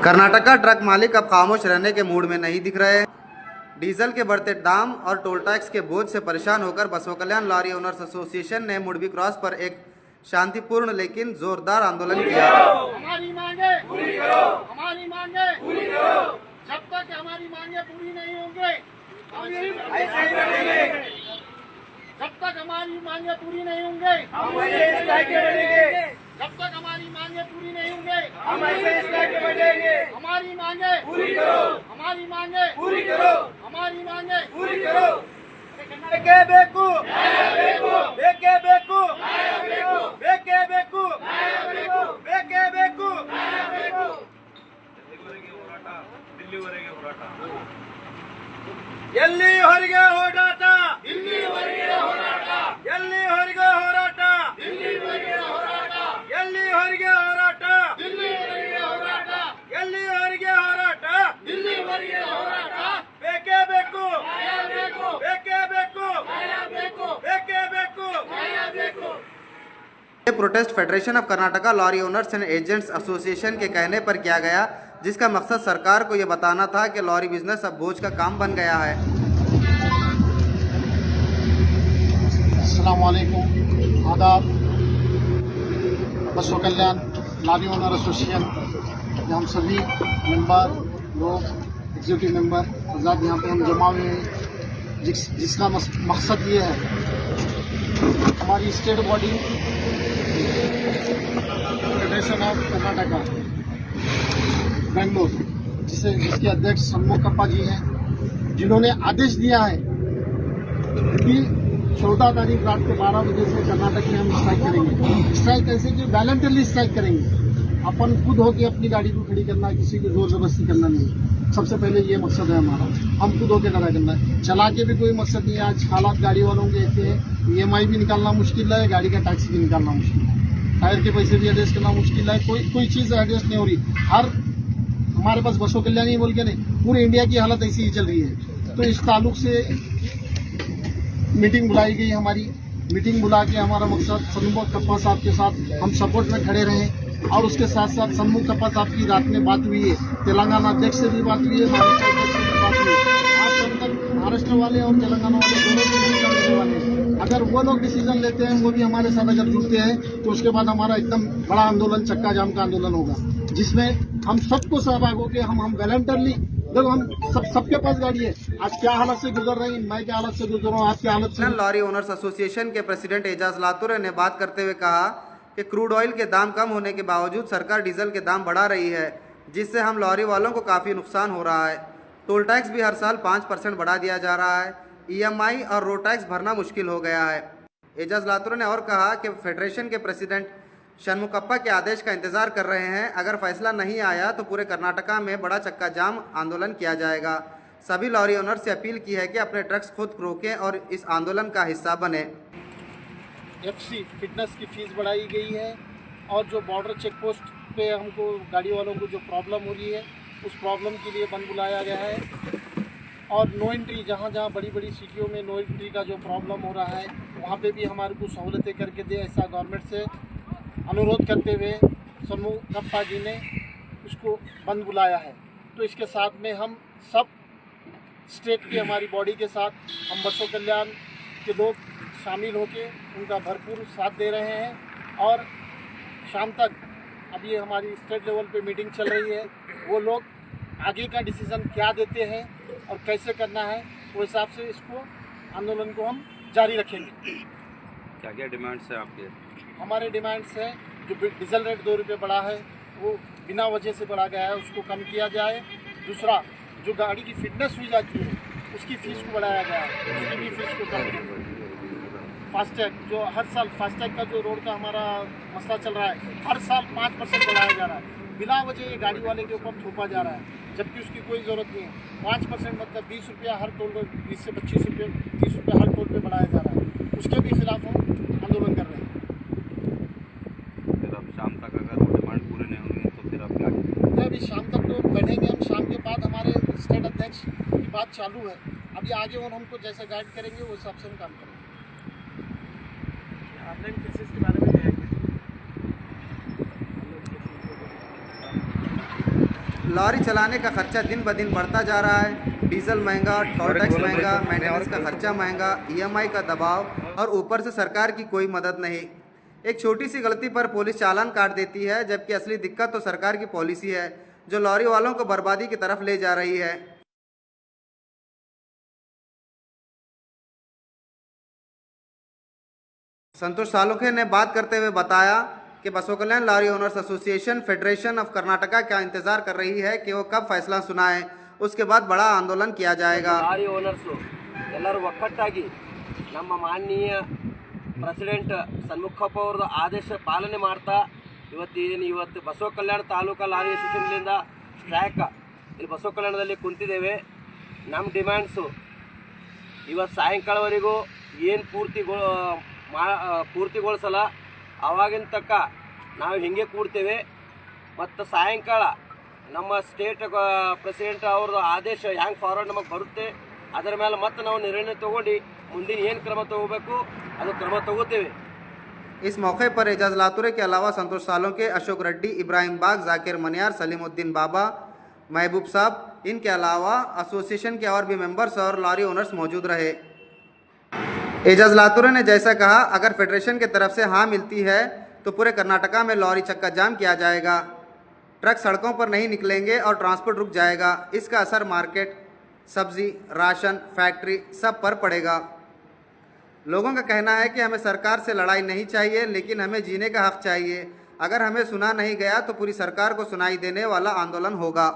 Karnataka truck मालिक अब खामोश रहने के मूड में नहीं दिख रहे। डीजल के बढ़ते दाम और टोल टैक्स के बोझ से परेशान होकर बसवा कल्याण लॉरी ओनर्स एसोसिएशन ने मुड़बी क्रॉस पर एक शांतिपूर्ण लेकिन जोरदार आंदोलन किया। हमारी मांगे पूरी करो, हमारी मांगे पूरी करो। जब तक हमारी मांगे पूरी नहीं होंगे हम ऐसे ही रहेंगे। जब तक हमारी मांगे पूरी नहीं होंगे हम ऐसे स्ट्राइक करेंगे। जब तक हमारी मांगे पूरी नहीं होंगे हम ऐसे स्ट्राइक करेंगे। हमारी मांगे पूरी करो, हमारी मांगे पूरी करो, हमारी मांगे पूरी करो। बेके बेकू बेके बेकू बेके बेकू बेके बेकू ಎಲ್ಲಿ ಹೊರಗೆ ಹೋರಾಟ ಇಲ್ಲಿವರೆಗೆ ಹೋರಾಟ ಎಲ್ಲಿ ಹೊರಗೆ ಹೋರಾಟ ಇಲ್ಲಿವರೆಗೆ ಹೋರಾಟ ಎಲ್ಲಿ ಹೊರಗೆ ಹೋರಾಟ ಇಲ್ಲಿವರೆಗೆ ಹೋರಾಟ ಎಲ್ಲಿ ಹೊರಗೆ ಹೋರಾಟ ಇಲ್ಲಿವರೆಗೆ ಹೋರಾಟ ಬೇಕೇ ಬೇಕು ಬೇಕೇ ಬೇಕು ಬೇಕೇ ಬೇಕು ಬೇಕು। ये protest federation of Karnataka lorry owners and agents association के कहने पर किया गया, जिसका मकसद सरकार को ये बताना था कि लॉरी बिजनेस अब बोझ का काम बन गया है। अस्सलाम वालेकुम, आदाब। बसवा कल्याण लॉरी ओनर एसोसिएशन हम सभी मेंबर लोग एग्जीक्यूटिव मेंबर आज़ाद यहाँ पे हम जमा हुए हैं, जिसका मकसद ये है हमारी state body federation of Karnataka Bangalore जिसके अध्यक्ष षणमुखप्पा जी हैं, जिन्होंने आदेश दिया है कि 14 तारीख रात को 12 बजे से कर्नाटक में हम स्ट्राइक करेंगे। स्ट्राइक ऐसे कि वॉलंटरली स्ट्राइक करेंगे, अपन खुद होकर अपनी गाड़ी को खड़ी करना, किसी की जोर जबरदस्ती करना नहीं। सबसे पहले ये मकसद है हमारा, हम खुद होकर खड़ा करना है। चला के भी कोई मकसद नहीं है। आज हालात गाड़ी वालों के ऐसे है, EMI भी निकालना मुश्किल है, गाड़ी का टैक्स भी निकालना मुश्किल है, टायर के पैसे भी एडजस्ट करना मुश्किल है, कोई चीज़ एडजस्ट नहीं हो रही। हर हमारे पास बसवा कल्याण ही बोल के नहीं, पूरे इंडिया की हालत ऐसी ही चल रही है। तो इस ताल्लुक से मीटिंग बुलाई गई हमारी। मीटिंग बुला के हमारा मकसद षणमुखप्पा साहब के साथ हम सपोर्ट में खड़े रहें, और उसके साथ साथ षणमुखप्पा साहब की रात में बात हुई है, तेलंगाना अध्यक्ष से भी बात हुई है, महाराष्ट्र अध्यक्ष से भी बात हुई है। आज तक महाराष्ट्र वाले और तेलंगाना वाले दोनों डिसीजन लेने वाले हैं। अगर वो लोग डिसीजन लेते हैं, वो भी हमारे साथ अगर जुड़ते हैं, तो उसके बाद हमारा एकदम बड़ा आंदोलन, चक्का जाम का आंदोलन होगा, जिसमें हम सबको सहभाग होकर हम वॉलंटरली, देखो हम सबके पास गाड़ी है। आज क्या हालत से गुजर रही, मैं क्या हालत से गुजर रहा हूँ, आप क्या हालत से। लॉरी ओनर्स एसोसिएशन के प्रेसिडेंट एजाज लातुरे ने बात करते हुए कहा कि क्रूड ऑयल के दाम कम होने के बावजूद सरकार डीजल के दाम बढ़ा रही है, जिससे हम लॉरी वालों को काफ़ी नुकसान हो रहा है। टोल टैक्स भी हर साल 5% बढ़ा दिया जा रहा है। EMI और रोड टैक्स भरना मुश्किल हो गया है। एजाज लातुरे ने और कहा कि फेडरेशन के प्रेसिडेंट षणमुखप्पा के आदेश का इंतजार कर रहे हैं। अगर फैसला नहीं आया तो पूरे कर्नाटका में बड़ा चक्का जाम आंदोलन किया जाएगा। सभी लॉरी ओनर से अपील की है कि अपने ट्रक्स खुद रोकें और इस आंदोलन का हिस्सा बने। FC फिटनेस की फीस बढ़ाई गई है, और जो बॉर्डर चेक पोस्ट पे हमको गाड़ी वालों को जो प्रॉब्लम हो रही है, उस प्रॉब्लम के लिए बंद बुलाया गया है। और नो एंट्री, जहाँ जहाँ बड़ी बड़ी सिटियों में नो एंट्री का जो प्रॉब्लम हो रहा है, वहाँ पे भी हमारे को सहूलतें करके दे, ऐसा गवर्नमेंट से अनुरोध करते हुए षणमुखप्पा जी ने उसको बंद बुलाया है। तो इसके साथ में हम सब स्टेट की हमारी बॉडी के साथ हम बसवा कल्याण के लोग शामिल होकर उनका भरपूर साथ दे रहे हैं। और शाम तक अब ये हमारी स्टेट लेवल पे मीटिंग चल रही है, वो लोग आगे का डिसीज़न क्या देते हैं और कैसे करना है, वो हिसाब से इसको आंदोलन को हम जारी रखेंगे। क्या क्या डिमांड्स है आपके? हमारे डिमांड्स है, जो डीजल रेट 2 रुपये बढ़ा है, वो बिना वजह से बढ़ा गया है, उसको कम किया जाए। दूसरा, जो गाड़ी की फिटनेस हुई जाती है, उसकी फ़ीस को बढ़ाया गया है, उसकी भी फीस को कम किया। फास्टैग, जो हर साल फास्टैग का जो रोड का हमारा मसला चल रहा है, हर साल 5% बढ़ाया जा रहा है। बिना वजह ये गाड़ी वाले के ऊपर थोपा जा रहा है, जबकि उसकी कोई ज़रूरत नहीं है। 5% मतलब 20 रुपया हर टोल पर, 20 से 25 रुपये, 30 रुपये हर टोल पे बढ़ाया जा रहा है। उसके भी खिलाफ हम आंदोलन कर रहे हैं। फिर अब शाम तक अगर वो डिमांड पूरी नहीं होंगी तो फिर अब क्या करेंगे? अभी शाम तक तो बैठेंगे हम। शाम के बाद हमारे स्टेट अध्यक्ष की बात चालू है, अभी आगे वो हमको जैसे गाइड करेंगे वो हिसाब से हम काम करेंगे। ऑनलाइन केसेस के बारे में क्या है? लॉरी चलाने का खर्चा दिन ब दिन बढ़ता जा रहा है। डीजल महंगा, टोल टैक्स महंगा, मेंटेनेंस का खर्चा महंगा, ईएमआई का दबाव और ऊपर से सरकार की कोई मदद नहीं। एक छोटी सी गलती पर पुलिस चालान काट देती है, जबकि असली दिक्कत तो सरकार की पॉलिसी है जो लॉरी वालों को बर्बादी की तरफ ले जा रही है। संतोष सालुखे ने बात करते हुए बताया कि बसों कल्याण lorry owners association federation of Karnataka क्या इंतजार कर रही है कि वो कब फैसला सुनाए, उसके बाद बड़ा आंदोलन किया जाएगा। ಲಾರಿ ಓನರ್ಸು ಎಲ್ಲರೂ ಒಕ್ಕಟ್ಟಾಗಿ ನಮ್ಮ ಮಾನನೀಯ ಪ್ರೆಸಿಡೆಂಟ್ ಸನ್ಮುಖಪ್ಪ ಅವ್ರದ್ದು ಆದೇಶ ಪಾಲನೆ ಮಾಡ್ತಾ ಇವತ್ತು ಬಸವ ಕಲ್ಯಾಣ ತಾಲೂಕಾ ಲಾರಿ ಅಸೋಸಿಯೇಷನ್ನಿಂದ ಸ್ಟ್ರೈಕ್ ಇಲ್ಲಿ ಬಸವ ಕಲ್ಯಾಣದಲ್ಲಿ ಕುಂತಿದ್ದೇವೆ. ನಮ್ಮ ಡಿಮ್ಯಾಂಡ್ಸು ಇವತ್ತು ಸಾಯಂಕಾಲವರೆಗೂ ಏನು ಪೂರ್ತಿಗೊಳಿಸಲ್ಲ, ಆವಾಗಿನ ತಕ್ಕ ನಾವು ಹಿಂಗೆ ಕೂಡ್ತೇವೆ. ಮತ್ತು ಸಾಯಂಕಾಲ ನಮ್ಮ ಸ್ಟೇಟ್ ಪ್ರೆಸಿಡೆಂಟ್ ಅವ್ರದ್ದು ಆದೇಶ ಹ್ಯಾಂಗೆ ಫಾರ್ವರ್ಡ್ ನಮಗೆ ಬರುತ್ತೆ ಅದರ ಮೇಲೆ ಮತ್ತೆ ನಾವು ನಿರ್ಣಯ ತಗೊಂಡು ಮುಂದಿನ ಏನು ಕ್ರಮ ತಗೋಬೇಕು ಅದು ಕ್ರಮ ತಗೋತೇವೆ. इस मौके पर एजाज लातूरे के अलावा संतोष सालुखे, अशोक रेड्डी, इब्राहिम बाग, जाकिर मनियार, सलीमुद्दीन बाबा, महबूब साहब, इनके अलावा एसोसिएशन के और भी मेंबर्स और लॉरी ओनर्स मौजूद रहे। एजाज लातूरे ने जैसा कहा, अगर फेडरेशन की तरफ से हाँ मिलती है तो पूरे कर्नाटका में लॉरी चक्का जाम किया जाएगा, ट्रक सड़कों पर नहीं निकलेंगे और ट्रांसपोर्ट रुक जाएगा। इसका असर मार्केट, सब्जी, राशन, फैक्ट्री सब पर पड़ेगा। लोगों का कहना है कि हमें सरकार से लड़ाई नहीं चाहिए, लेकिन हमें जीने का हक चाहिए। अगर हमें सुना नहीं गया तो पूरी सरकार को सुनाई देने वाला आंदोलन होगा।